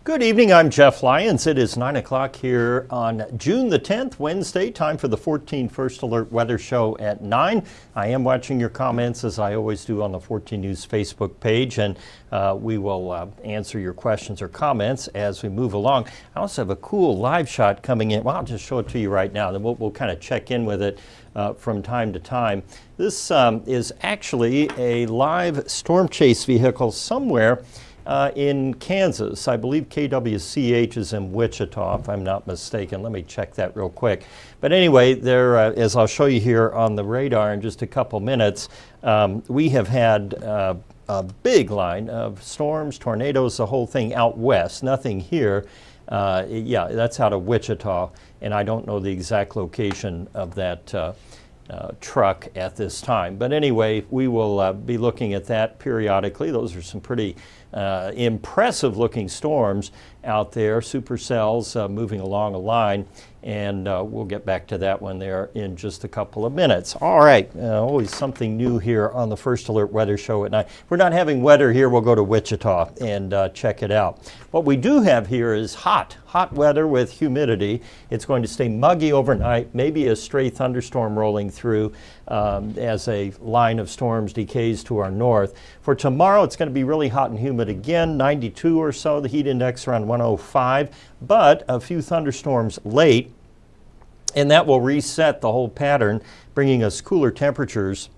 Good evening, I'm Jeff Lyons. It is 9 o'clock here on June the 10th, Wednesday, time for the 14First Alert Weather Show at 9. I am watching your comments as I always do on the 14 News Facebook page, and we will answer your questions or comments as we move along. I also have a cool live shot coming in. Well, I'll just show it to you right now, then we'll kind of check in with it from time to time. This is actually a live storm chase vehicle somewhere in Kansas. I believe KWCH is in Wichita, if I'm not mistaken. Let me check that real quick. But anyway, there, as I'll show you here on the radar in just a couple minutes, we have had a big line of storms, tornadoes, the whole thing out west. Nothing here. Yeah, that's out of Wichita, and I don't know the exact location of that truck at this time. But anyway, we will be looking at that periodically. Those are some pretty impressive looking storms out there, supercells moving along a line, and we'll get back to that one there in just a couple of minutes. All right, always something new here on the First Alert Weather Show at night. If we're not having weather here, we'll go to Wichita and check it out. What we do have here is hot weather with humidity. It's going to stay muggy overnight, maybe a stray thunderstorm rolling through as a line of storms decays to our north. For tomorrow, it's going to be really hot and humid again, 92 or so, the heat index around 105, but a few thunderstorms late, and that will reset the whole pattern, bringing us cooler temperatures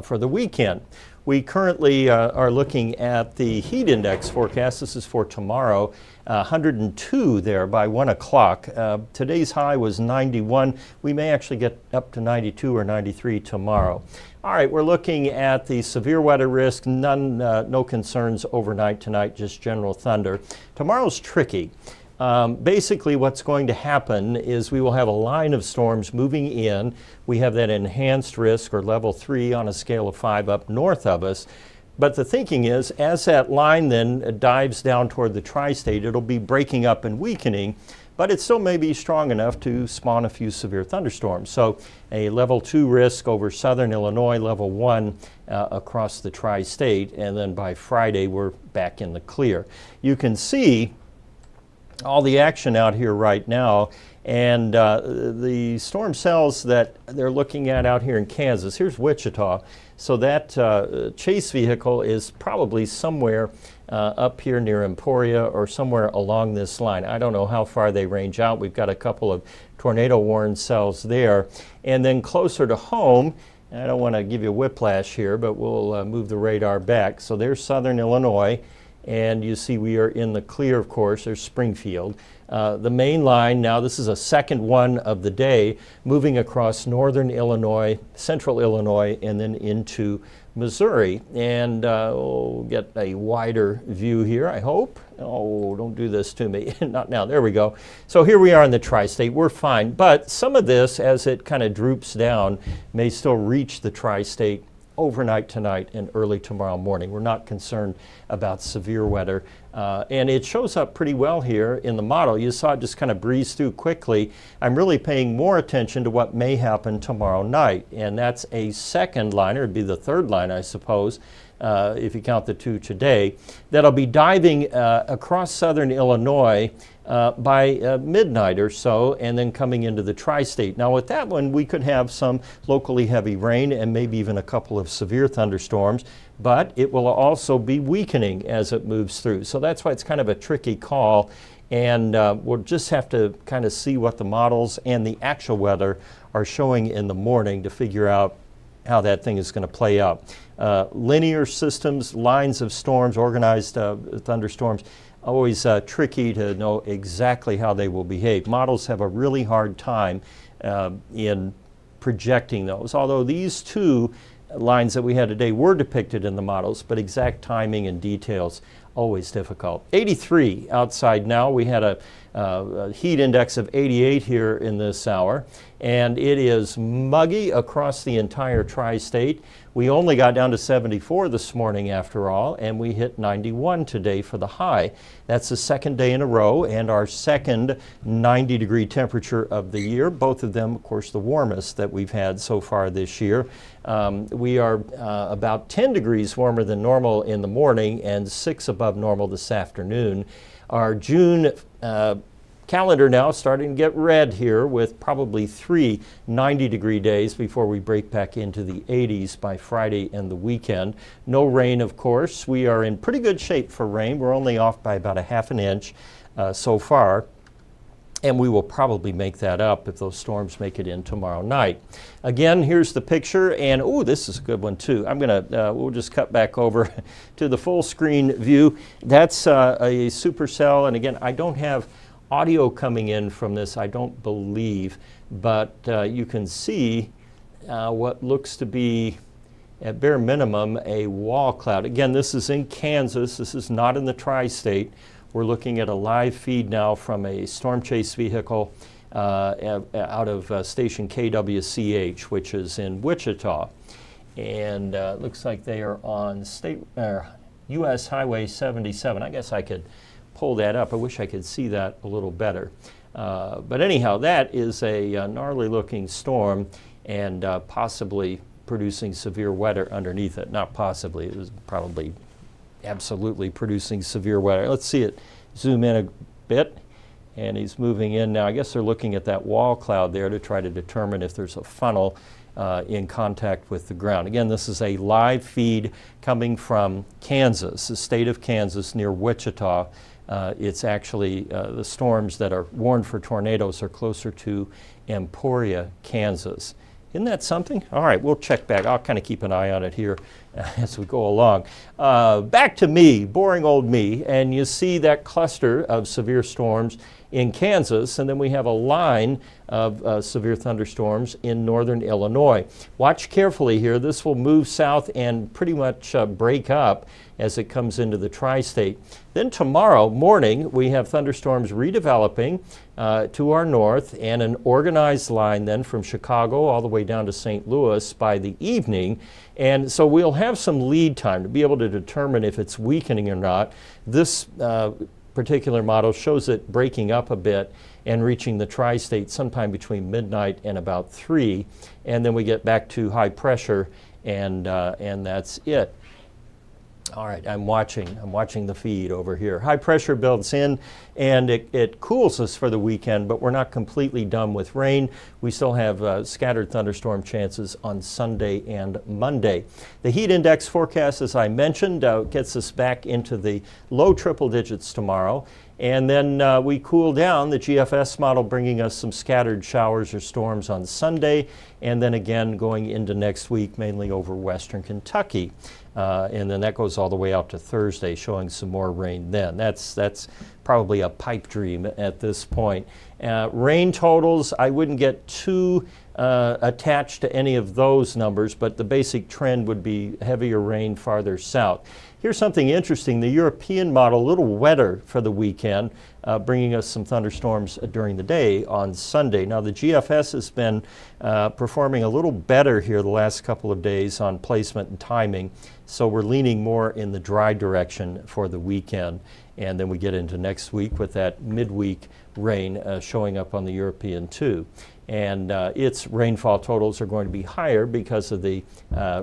for the weekend. We currently are looking at the heat index forecast. This is for tomorrow, 102 there by 1 o'clock. Today's high was 91. We may actually get up to 92 or 93 tomorrow. All right, we're looking at the severe weather risk. No concerns overnight tonight, just general thunder. Tomorrow's tricky. Basically, what's going to happen is we will have a line of storms moving in. We have that enhanced risk, or level 3 on a scale of 5 up north of us. But the thinking is, as that line then dives down toward the tri-state, it'll be breaking up and weakening, but it still may be strong enough to spawn a few severe thunderstorms. So a level 2 risk over southern Illinois, level 1 across the tri-state, and then by Friday we're back in the clear. You can see all the action out here right now, and the storm cells that they're looking at out here in Kansas. Here's Wichita. So that chase vehicle is probably somewhere up here near Emporia or somewhere along this line. I don't know how far they range out. We've got a couple of tornado warning cells there. And then closer to home, I don't want to give you a whiplash here, but we'll move the radar back. So there's southern Illinois. And you see we are in the clear, of course. There's Springfield. The main line, now this is a second one of the day, moving across northern Illinois, central Illinois, and then into Missouri. And we'll get a wider view here, I hope. Oh, don't do this to me. Not now. There we go. So here we are in the tri-state. We're fine. But some of this, as it kind of droops down, may still reach the tri-state overnight tonight and early tomorrow morning. We're not concerned about severe weather. And it shows up pretty well here in the model. You saw it just kind of breeze through quickly. I'm really paying more attention to what may happen tomorrow night. And that's a second liner. It'd be the third line, I suppose, if you count the two today, that'll be diving across southern Illinois by midnight or so, and then coming into the tri-state. Now with that one, we could have some locally heavy rain and maybe even a couple of severe thunderstorms, but it will also be weakening as it moves through. So that's why it's kind of a tricky call, and we'll just have to kind of see what the models and the actual weather are showing in the morning to figure out how that thing is going to play out. Linear systems, lines of storms, organized thunderstorms, always tricky to know exactly how they will behave. Models have a really hard time in projecting those, although these two lines that we had today were depicted in the models, but exact timing and details always difficult. 83 outside now. We had a heat index of 88 here in this hour, and it is muggy across the entire tri-state. We only got down to 74 this morning after all, and we hit 91 today for the high. That's the second day in a row and our second 90-degree temperature of the year. Both of them, of course, the warmest that we've had so far this year. We are about 10 degrees warmer than normal in the morning and 6 above above normal this afternoon. Our June calendar now starting to get red here with probably 3 90-degree days before we break back into the 80s by Friday and the weekend. No rain, of course. We are in pretty good shape for rain. We're only off by about 1/2 inch so far. And we will probably make that up if those storms make it in tomorrow night. Again, here's the picture, and oh, this is a good one too. We'll just cut back over to the full screen view. That's a supercell, and again, I don't have audio coming in from this, I don't believe, but you can see what looks to be, at bare minimum, a wall cloud. Again, this is in Kansas. This is not in the tri-state. We're looking at a live feed now from a storm chase vehicle out of station KWCH, which is in Wichita. And it looks like they are on US Highway 77. I guess I could pull that up. I wish I could see that a little better. But anyhow, that is a gnarly looking storm and possibly producing severe weather underneath it. Not possibly, it was probably absolutely producing severe weather. Let's see it zoom in a bit, and he's moving in now. I guess they're looking at that wall cloud there to try to determine if there's a funnel in contact with the ground. Again, this is a live feed coming from Kansas, the state of Kansas near Wichita. It's actually the storms that are warned for tornadoes are closer to Emporia, Kansas. Isn't that something? All right, we'll check back. I'll kind of keep an eye on it here as we go along. Back to me, boring old me, and you see that cluster of severe storms in Kansas, and then we have a line of severe thunderstorms in northern Illinois. Watch carefully here. This will move south and pretty much break up as it comes into the tri-state. Then tomorrow morning, we have thunderstorms redeveloping to our north and an organized line then from Chicago all the way down to St. Louis by the evening. And so we'll have some lead time to be able to determine if it's weakening or not. This particular model shows it breaking up a bit and reaching the tri-state sometime between midnight and about 3. And then we get back to high pressure, and that's it. All right, I'm watching the feed over here. High pressure builds in, and it cools us for the weekend, but we're not completely done with rain. We still have scattered thunderstorm chances on Sunday and Monday. The heat index forecast, as I mentioned, gets us back into the low triple digits tomorrow. And then we cool down, the GFS model bringing us some scattered showers or storms on Sunday, and then again going into next week, mainly over western Kentucky. And then that goes all the way out to Thursday, showing some more rain then. That's probably a pipe dream at this point. Rain totals, I wouldn't get too attached to any of those numbers, but the basic trend would be heavier rain farther south. Here's something interesting. The European model, a little wetter for the weekend, bringing us some thunderstorms during the day on Sunday. Now, the GFS has been performing a little better here the last couple of days on placement and timing, so we're leaning more in the dry direction for the weekend. And then we get into next week with that midweek rain showing up on the European too. And its rainfall totals are going to be higher because of the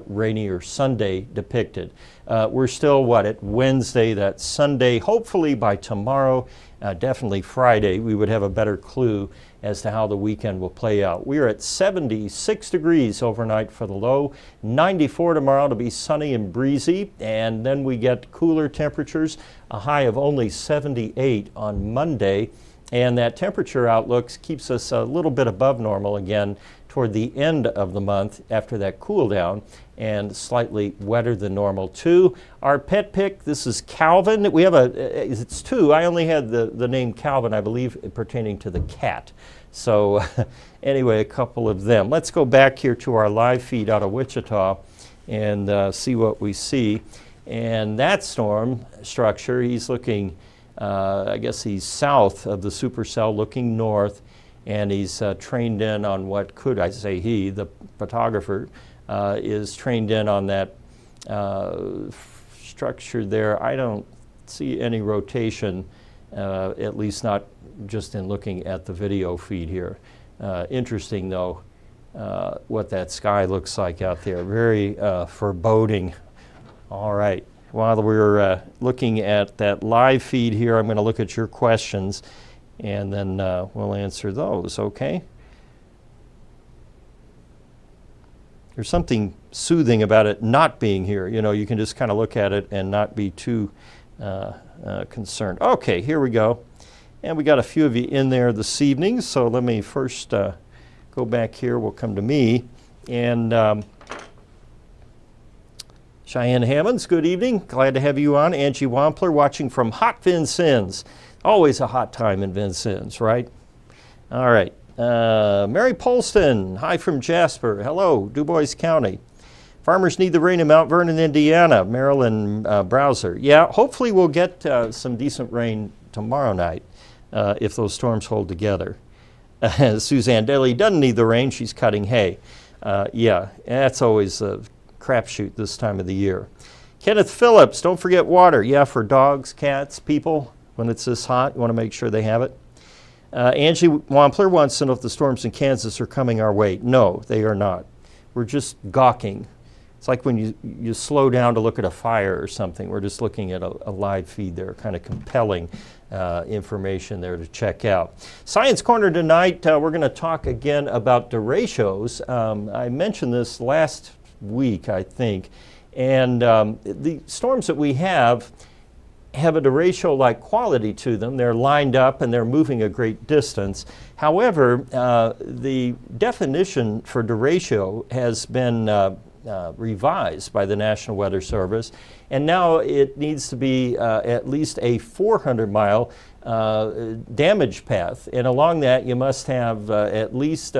rainier Sunday depicted. We're still, at Wednesday, that Sunday. Hopefully by tomorrow, definitely Friday, we would have a better clue as to how the weekend will play out. We are at 76 degrees overnight for the low, 94 tomorrow to be sunny and breezy, and then we get cooler temperatures, a high of only 78 on Monday. And that temperature outlook keeps us a little bit above normal again toward the end of the month after that cool down, and slightly wetter than normal too. Our pet pick, this is Calvin. We have it's two. I only had the name Calvin, I believe, pertaining to the cat. So anyway, a couple of them. Let's go back here to our live feed out of Wichita and see what we see. And that storm structure, he's looking, I guess he's south of the supercell looking north, and he's trained in on what could, I say he, the photographer, is trained in on that structure there. I don't see any rotation, at least not just in looking at the video feed here. Interesting though, what that sky looks like out there. Very foreboding. All right. while we're looking at that live feed here, I'm going to look at your questions, and then we'll answer those, okay? There's something soothing about it not being here. You know, you can just kind of look at it and not be too concerned. Okay, here we go. And we got a few of you in there this evening, so let me first go back here. We'll come to me. And Cheyenne Hammonds, good evening. Glad to have you on. Angie Wampler watching from hot Vincennes. Always a hot time in Vincennes, right? All right. Mary Polston, hi from Jasper. Hello, Dubois County. Farmers need the rain in Mount Vernon, Indiana. Marilyn Browser. Yeah, hopefully we'll get some decent rain tomorrow night if those storms hold together. Suzanne Daly doesn't need the rain. She's cutting hay. Yeah, that's always a crapshoot this time of the year. Kenneth Phillips, don't forget water. Yeah, for dogs, cats, people, when it's this hot, you want to make sure they have it. Angie Wampler wants to know if the storms in Kansas are coming our way. No, they are not. We're just gawking. It's like when you slow down to look at a fire or something. We're just looking at a live feed there, kind of compelling information there to check out. Science Corner tonight, we're going to talk again about derechos. I mentioned this last week, I think, and the storms that we have a derecho-like quality to them. They're lined up and they're moving a great distance. However, the definition for derecho has been revised by the National Weather Service, and now it needs to be at least a 400-mile damage path, and along that you must have at least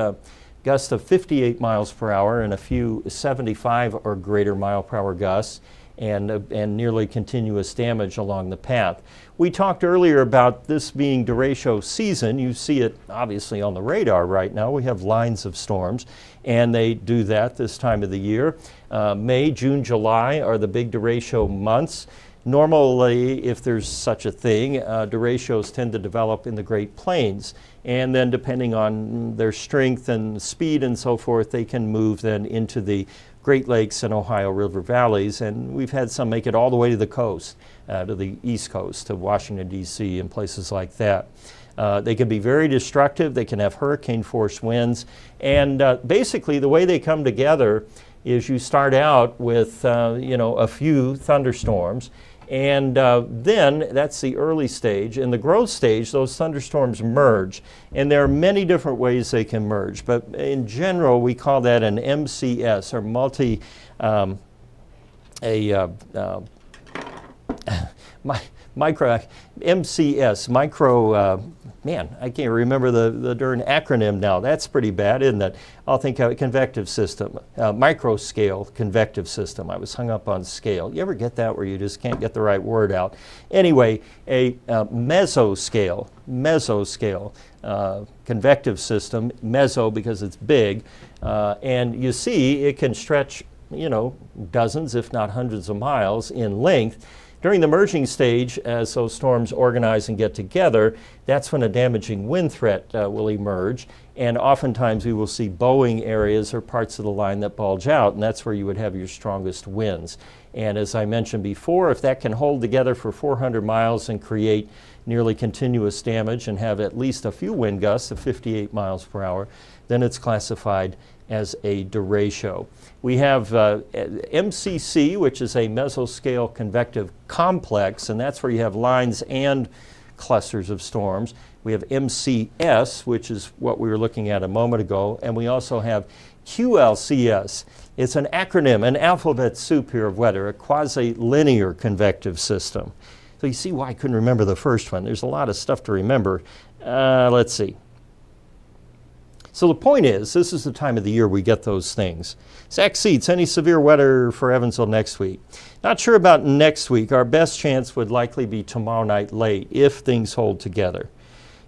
gusts of 58 miles per hour and a few 75 or greater mile per hour gusts, and nearly continuous damage along the path. We talked earlier about this being derecho season. You see it obviously on the radar right now. We have lines of storms, and they do that this time of the year. May, June, July are the big derecho months. Normally, if there's such a thing, derechos tend to develop in the Great Plains, and then depending on their strength and speed and so forth, they can move then into the Great Lakes and Ohio River valleys, and we've had some make it all the way to the coast, to the East Coast, to Washington, D.C., and places like that. They can be very destructive. They can have hurricane-force winds, and basically the way they come together is you start out with a few thunderstorms, and then that's the early stage. In the growth stage, those thunderstorms merge, and there are many different ways they can merge, but in general we call that an MCS, or man, I can't remember the darn acronym now. That's pretty bad, isn't it? I'll think of convective system, microscale convective system. I was hung up on scale. You ever get that where you just can't get the right word out? Anyway, a mesoscale convective system, meso because it's big, and you see it can stretch, dozens if not hundreds of miles in length. During the merging stage, as those storms organize and get together, that's when a damaging wind threat will emerge, and oftentimes we will see bowing areas or parts of the line that bulge out, and that's where you would have your strongest winds. And as I mentioned before, if that can hold together for 400 miles and create nearly continuous damage and have at least a few wind gusts of 58 miles per hour, then it's classified as a derecho. We have MCC, which is a mesoscale convective complex, and that's where you have lines and clusters of storms. We have MCS, which is what we were looking at a moment ago, and we also have QLCS. It's an acronym, an alphabet soup here of weather, a quasi-linear convective system. So you see why I couldn't remember the first one. There's a lot of stuff to remember. Let's see. So the point is, this is the time of the year we get those things. Zach Seats, any severe weather for Evansville next week? Not sure about next week. Our best chance would likely be tomorrow night late if things hold together.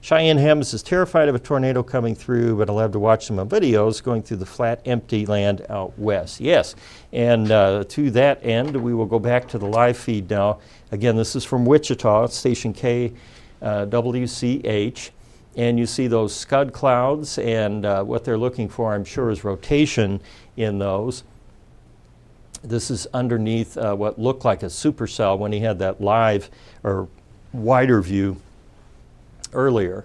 Cheyenne Hammonds is terrified of a tornado coming through, but I'll have to watch some videos going through the flat, empty land out west. Yes, and to that end, we will go back to the live feed now. Again, this is from Wichita, station KWCH. And you see those scud clouds, and what they're looking for, I'm sure, is rotation in those. This is underneath what looked like a supercell when he had that live or wider view earlier.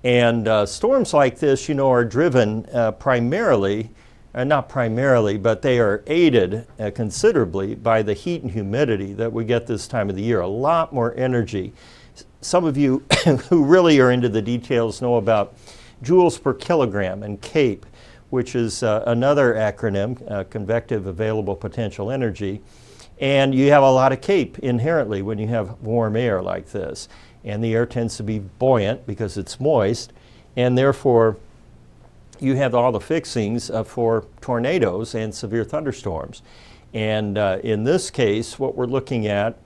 And storms like this, you know, are driven primarily, not primarily, but they are aided considerably by the heat and humidity that we get this time of the year. A lot more energy. Some of you who really are into the details know about joules per kilogram and CAPE, which is another acronym, convective available potential energy. And you have a lot of CAPE inherently when you have warm air like this. And the air tends to be buoyant because it's moist, and therefore you have all the fixings for tornadoes and severe thunderstorms. And in this case, what we're looking at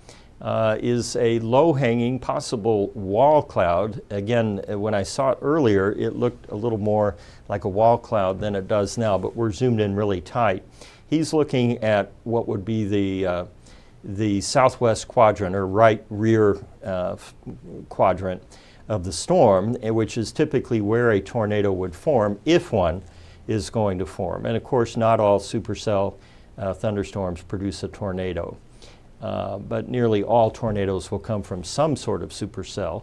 is a low-hanging possible wall cloud. Again, when I saw it earlier, it looked a little more like a wall cloud than it does now, but we're zoomed in really tight. He's looking at what would be the southwest quadrant, or right rear quadrant of the storm, which is typically where a tornado would form if one is going to form. And of course, not all supercell thunderstorms produce a tornado. But nearly all tornadoes will come from some sort of supercell.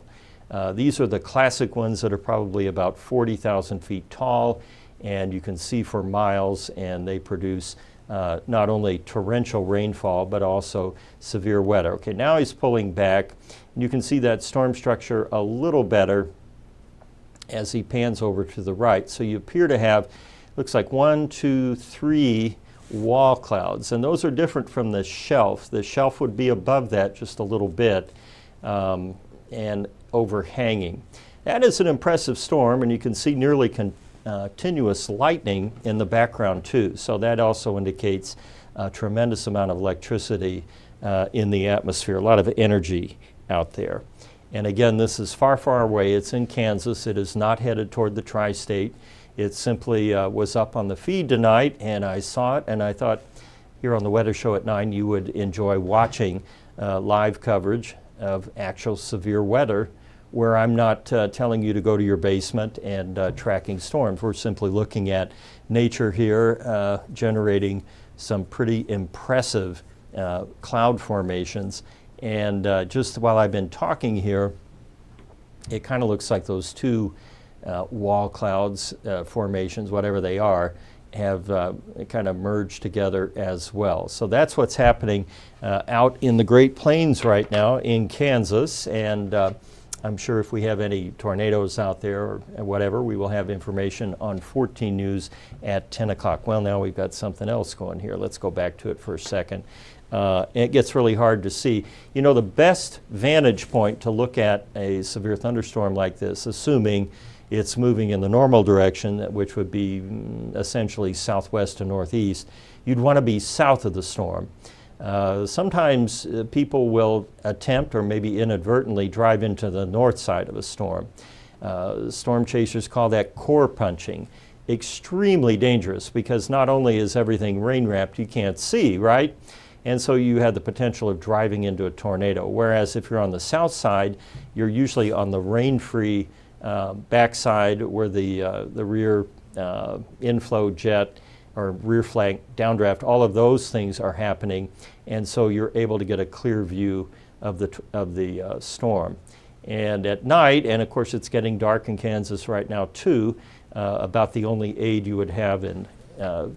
These are the classic ones that are probably about 40,000 feet tall, and you can see for miles, and they produce not only torrential rainfall, but also severe weather. Okay, now he's pulling back. You can see that storm structure a little better as he pans over to the right. So you appear to have, looks like 1, 2, 3 wall clouds, and those are different from the shelf. The shelf would be above that just a little bit and overhanging. That is an impressive storm, and you can see nearly continuous lightning in the background too. So that also indicates a tremendous amount of electricity in the atmosphere, a lot of energy out there. And again, this is far, far away. It's in Kansas. It is not headed toward the tri-state. It simply was up on the feed tonight, and I saw it, and I thought here on the Weather Show at 9 you would enjoy watching live coverage of actual severe weather, where I'm not telling you to go to your basement and tracking storms. We're simply looking at nature here, generating some pretty impressive cloud formations. And just while I've been talking here, it kind of looks like those two wall clouds formations, whatever they are, have kind of merged together as well. So that's what's happening out in the Great Plains right now in Kansas. And I'm sure if we have any tornadoes out there or whatever, we will have information on 14 News at 10 o'clock. Well, now we've got something else going here. Let's go back to it for a second. It gets really hard to see. You know, the best vantage point to look at a severe thunderstorm like this, assuming it's moving in the normal direction, which would be essentially southwest to northeast, you'd want to be south of the storm. Sometimes people will attempt, or maybe inadvertently, drive into the north side of a storm. Storm chasers call that core punching. Extremely dangerous, because not only is everything rain wrapped, you can't see, right? And so you have the potential of driving into a tornado. Whereas if you're on the south side, you're usually on the rain-free backside, where the rear inflow jet or rear flank downdraft, all of those things are happening, and so you're able to get a clear view of the storm. And at night, and of course it's getting dark in Kansas right now too, about the only aid you would have in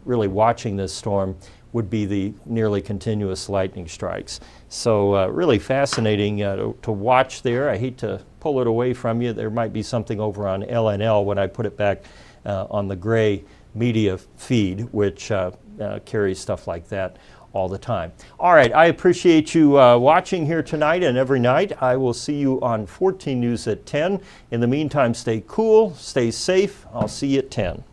really watching this storm would be the nearly continuous lightning strikes. So really fascinating to watch there. I hate to pull it away from you. There might be something over on LNL when I put it back on the gray media feed, which carries stuff like that all the time. All right, I appreciate you watching here tonight and every night. I will see you on 14 News at 10. In the meantime, stay cool, stay safe. I'll see you at 10.